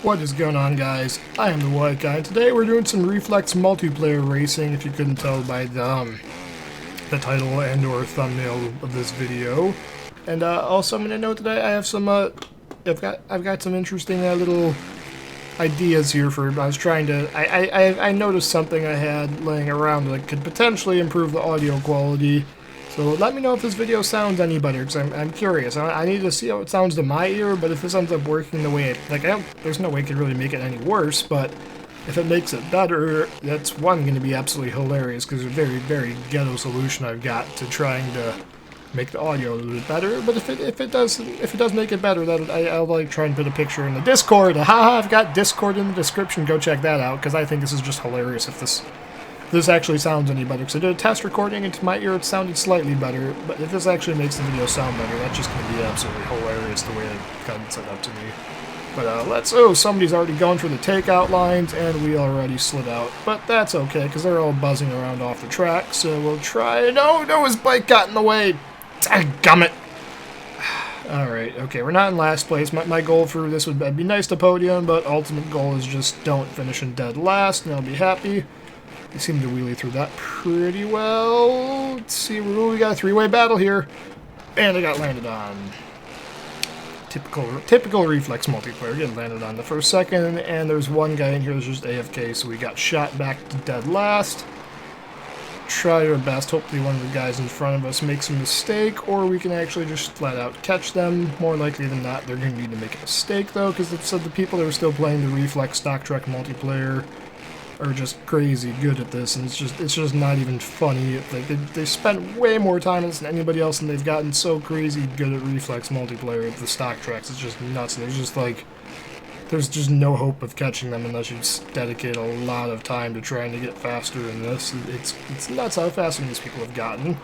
What is going on, guys? I am the White Guy, and today we're doing some Reflex multiplayer racing, if you couldn't tell by the title and or thumbnail of this video. And also I'm going to note today I have some, I've got some interesting little ideas here for, I was trying to, I noticed something I had laying around that could potentially improve the audio quality. So let me know if this video sounds any better, because I'm curious. I need to see how it sounds to my ear, but if this ends up working the way it, like, there's no way it could really make it any worse, but if it makes it better, that's one, going to be absolutely hilarious, because it's a very, very ghetto solution I've got to trying to make the audio a little bit better. But if it does make it better, that I'll like try and put a picture in the Discord. Haha, I've got Discord in the description. Go check that out, because I think this is just hilarious if this actually sounds any better. Because I did a test recording, and to my ear it sounded slightly better, but if this actually makes the video sound better, that's just going to be absolutely hilarious the way it got set up to me. But oh, somebody's already gone for the takeout lines, and we already slid out. But that's okay, because they're all buzzing around off the track, so we'll try. No, his bike got in the way! Dadgummit! Alright, okay, we're not in last place. My goal for this would be nice to podium, but ultimate goal is just don't finish in dead last, and I'll be happy. They seem to wheelie through that pretty well. Let's see, we got a three-way battle here. And I got landed on. Typical Reflex multiplayer. Getting landed on the first second, and there's one guy in here that's just AFK, so we got shot back to dead last. Try our best. Hopefully one of the guys in front of us makes a mistake, or we can actually just flat out catch them. More likely than not, they're going to need to make a mistake, though, because it said the people that are still playing the Reflex stock truck multiplayer are just crazy good at this, and it's just not even funny. Like they spent way more time on this than anybody else, and they've gotten so crazy good at Reflex multiplayer with the stock tracks. It's just nuts. There's just no hope of catching them unless you dedicate a lot of time to trying to get faster in this. It's nuts how fast these people have gotten.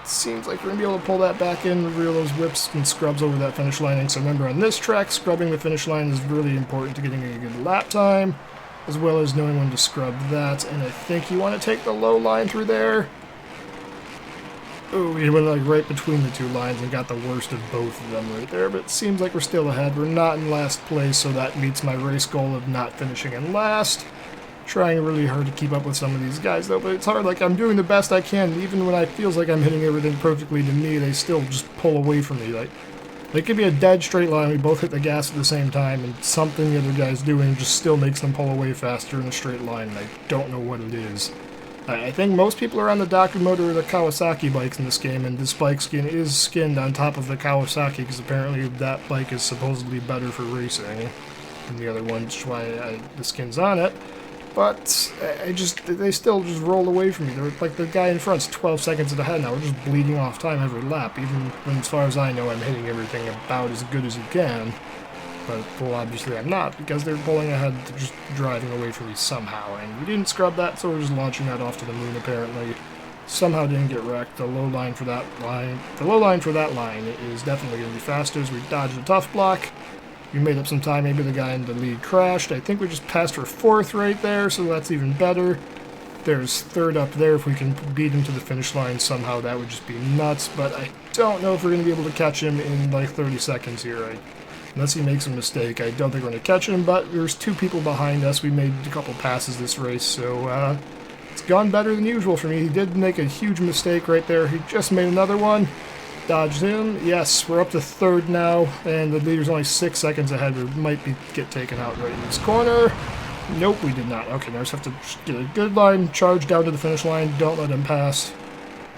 It seems like we're gonna be able to pull that back in, reel those whips and scrubs over that finish line. So remember, on this track, scrubbing the finish line is really important to getting a good lap time, as well as knowing when to scrub that. And I think you want to take the low line through there. Oh, we went like right between the two lines and got the worst of both of them right there, but it seems like we're still ahead. We're not in last place, so that meets my race goal of not finishing in last. Trying really hard to keep up with some of these guys, though, but it's hard. Like, I'm doing the best I can. Even when I feels like I'm hitting everything perfectly to me, they still just pull away from me. Like, it could be a dead straight line, we both hit the gas at the same time, and something the other guy's doing just still makes them pull away faster in a straight line, and I don't know what it is. I think most people are on the Doku motor or the Kawasaki bikes in this game, and this bike skin is skinned on top of the Kawasaki, because apparently that bike is supposedly better for racing than the other one, which is why the skin's on it. But they still just roll away from me. They're like, the guy in front's 12 seconds ahead now. We're just bleeding off time every lap, even when, as far as I know, I'm hitting everything about as good as you can. But, well, obviously I'm not, because they're pulling ahead, just driving away from me somehow. And we didn't scrub that, so we're just launching that off to the moon, apparently. Somehow didn't get wrecked. The low line for that line is definitely going to be faster as we dodge the tough block. We made up some time. Maybe the guy in the lead crashed. I think we just passed for fourth right there, so that's even better. There's third up there. If we can beat him to the finish line somehow, that would just be nuts. But I don't know if we're going to be able to catch him in like 30 seconds here. Unless he makes a mistake, I don't think we're going to catch him. But there's two people behind us. We made a couple passes this race, so it's gone better than usual for me. He did make a huge mistake right there. He just made another one. Dodged him. Yes, we're up to third now, and the leader's only 6 seconds ahead. We might get taken out right in this corner. Nope, we did not. Okay, now I just have to get a good line, charge down to the finish line. Don't let him pass.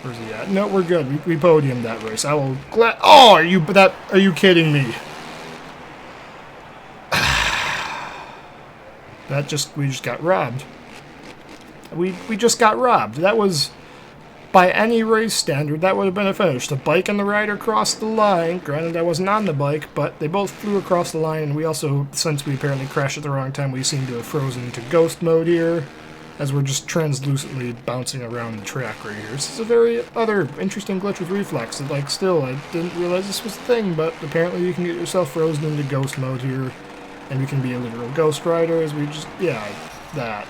Where's he at? No, we're good. We podiumed that race. I will Oh, are you kidding me? We just got robbed. We just got robbed. That was, by any race standard, that would have been a finish. The bike and the rider crossed the line. Granted, I wasn't on the bike, but they both flew across the line, and we also, since we apparently crashed at the wrong time, we seem to have frozen into ghost mode here, as we're just translucently bouncing around the track right here. This is a very other interesting glitch with Reflex. Like, still, I didn't realize this was a thing, but apparently you can get yourself frozen into ghost mode here, and you can be a literal ghost rider, as we just, yeah, that.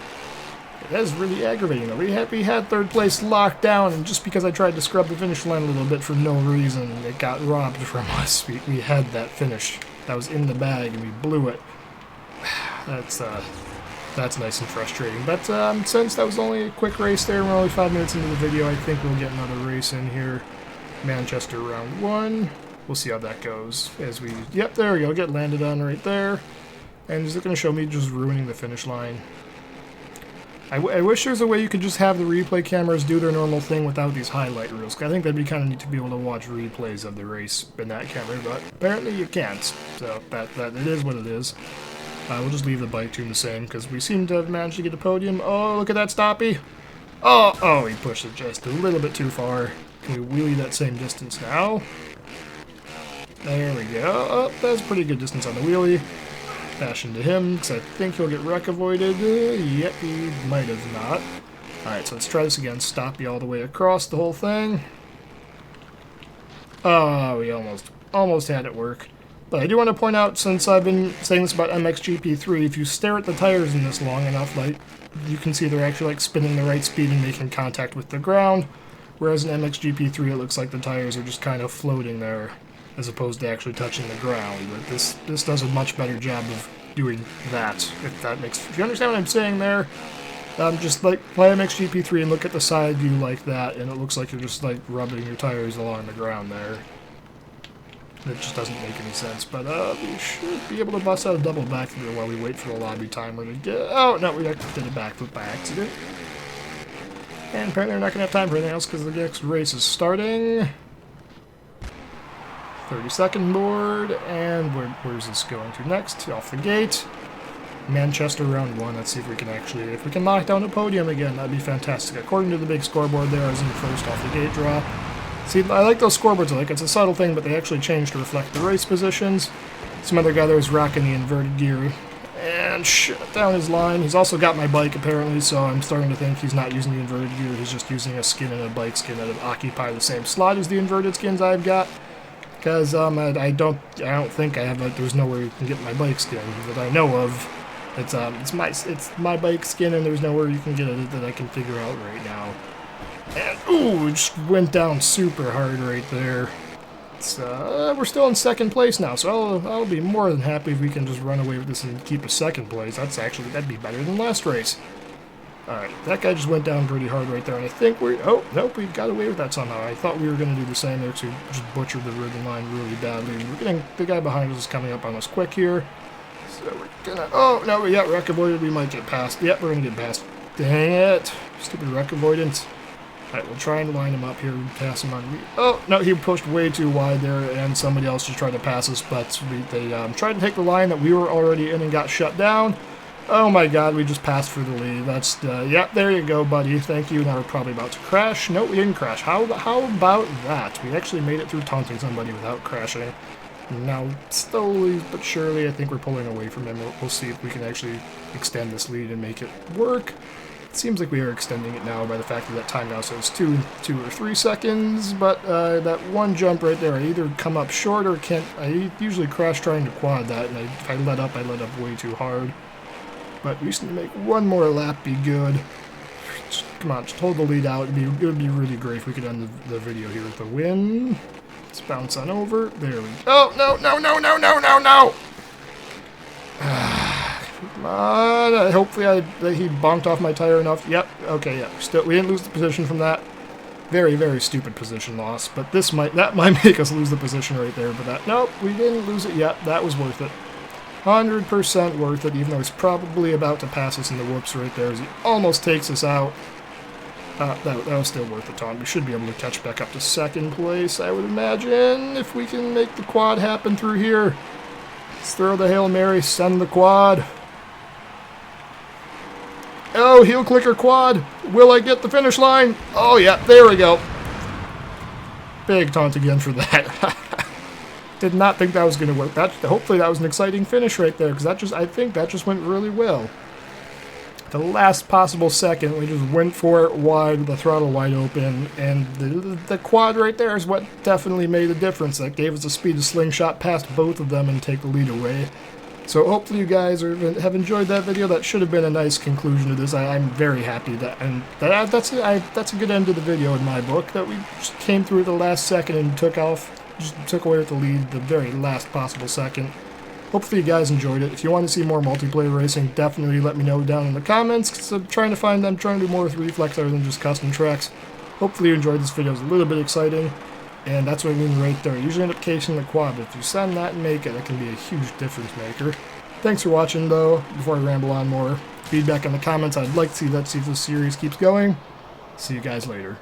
That is really aggravating, though. We had third place locked down, and just because I tried to scrub the finish line a little bit for no reason, it got robbed from us. We had that finish. That was in the bag, and we blew it. That's nice and frustrating. But since that was only a quick race there, we're only 5 minutes into the video, I think we'll get another race in here. Manchester round 1. We'll see how that goes. As we, yep, there we go, get landed on right there. And is it going to show me just ruining the finish line? I wish there was a way you could just have the replay cameras do their normal thing without these highlight reels. I think that'd be kind of neat to be able to watch replays of the race in that camera, but apparently you can't. So that it is what it is. We'll just leave the bike tune the same because we seem to have managed to get the podium. Oh, look at that stoppie! Oh, he pushed it just a little bit too far. Can we wheelie that same distance now? There we go. Oh, that's a pretty good distance on the wheelie. Dash into him, because I think he'll get wreck avoided. Yep, he might have not. Alright, so let's try this again. Stop you all the way across the whole thing. Oh, we almost had it work. But I do want to point out, since I've been saying this about MXGP3, if you stare at the tires in this long enough, like, you can see they're actually like spinning the right speed and making contact with the ground. Whereas in MXGP3, it looks like the tires are just kind of floating there, as opposed to actually touching the ground. But this does a much better job of doing that, if you understand what I'm saying there. Just like play MXGP3 and look at the side view like that, and it looks like you're just like rubbing your tires along the ground there. It just doesn't make any sense, but we should be able to bust out a double backflip while we wait for the lobby timer to get... Oh, no, we actually did a backflip by accident. And apparently we're not going to have time for anything else because the next race is starting. 30-second board, and where's this going to next? Off the gate. Manchester round 1. Let's see if we can knock down a podium again. That'd be fantastic. According to the big scoreboard there, I was in the first off the gate draw. See, I like those scoreboards. Like, it's a subtle thing, but they actually change to reflect the race positions. Some other guy there is rocking the inverted gear and shut down his line. He's also got my bike apparently, so I'm starting to think he's not using the inverted gear. He's just using a skin and a bike skin that occupy the same slot as the inverted skins I've got. Because I don't think I have. There's nowhere you can get my bike skin that I know of. It's my bike skin, and there's nowhere you can get it that I can figure out right now. And ooh, it just went down super hard right there. We're still in second place now, so I'll be more than happy if we can just run away with this and keep a second place. That'd be better than last race. Alright, that guy just went down pretty hard right there, and I think oh, nope, we got away with that somehow. I thought we were going to do the same there, to just butcher the ribbon line really badly. We're getting, the guy behind us is coming up on us quick here. So we're gonna, oh, no, yeah, wreck avoided, we might get past. Yep, we're going to get past. Dang it. Stupid wreck avoidance. Alright, we'll try and line him up here and pass him on. Oh, no, he pushed way too wide there, and somebody else just tried to pass us, but they tried to take the line that we were already in and got shut down. Oh my god, we just passed for the lead. That's, yeah, there you go, buddy. Thank you. Now we're probably about to crash. No, we didn't crash. How about that? We actually made it through taunting somebody without crashing. Now, slowly but surely, I think we're pulling away from him. We'll see if we can actually extend this lead and make it work. It seems like we are extending it now by the fact that time now says 2 or 3 seconds, but that one jump right there, I either come up short or can't. I usually crash trying to quad that, and if I let up way too hard. But we just need to make one more lap be good. Come on, just hold the lead out. It would be really great if we could end the video here with a win. Let's bounce on over. There we go. Oh, no. Come on. Hopefully he bonked off my tire enough. Yep. Okay, yeah. Still, we didn't lose the position from that. Very, very stupid position loss. But that might make us lose the position right there. But nope, we didn't lose it yet. That was worth it. 100% worth it, even though he's probably about to pass us in the whoops right there as he almost takes us out. That was still worth the taunt. We should be able to catch back up to second place, I would imagine, if we can make the quad happen through here. Let's throw the Hail Mary, send the quad. Oh, heel clicker quad. Will I get the finish line? Oh, yeah, there we go. Big taunt again for that. Did not think that was going to work. Hopefully that was an exciting finish right there, because I think that just went really well. The last possible second, we just went for it wide, the throttle wide open, and the quad right there is what definitely made a difference. That gave us a speed to slingshot past both of them and take the lead away. So hopefully you guys have enjoyed that video. That should have been a nice conclusion to this. I'm very happy that's a good end to the video in my book, that we just came through at the last second and took away with the lead the very last possible second. Hopefully you guys enjoyed it. If you want to see more multiplayer racing, definitely let me know down in the comments, because I'm trying to do more with Reflex other than just custom tracks. Hopefully you enjoyed this video. It was a little bit exciting, and that's what I mean right there. I usually end up casing the quad, but if you send that and make it, it can be a huge difference maker. Thanks for watching, though. Before I ramble on more, feedback in the comments. I'd like to see if this series keeps going. See you guys later.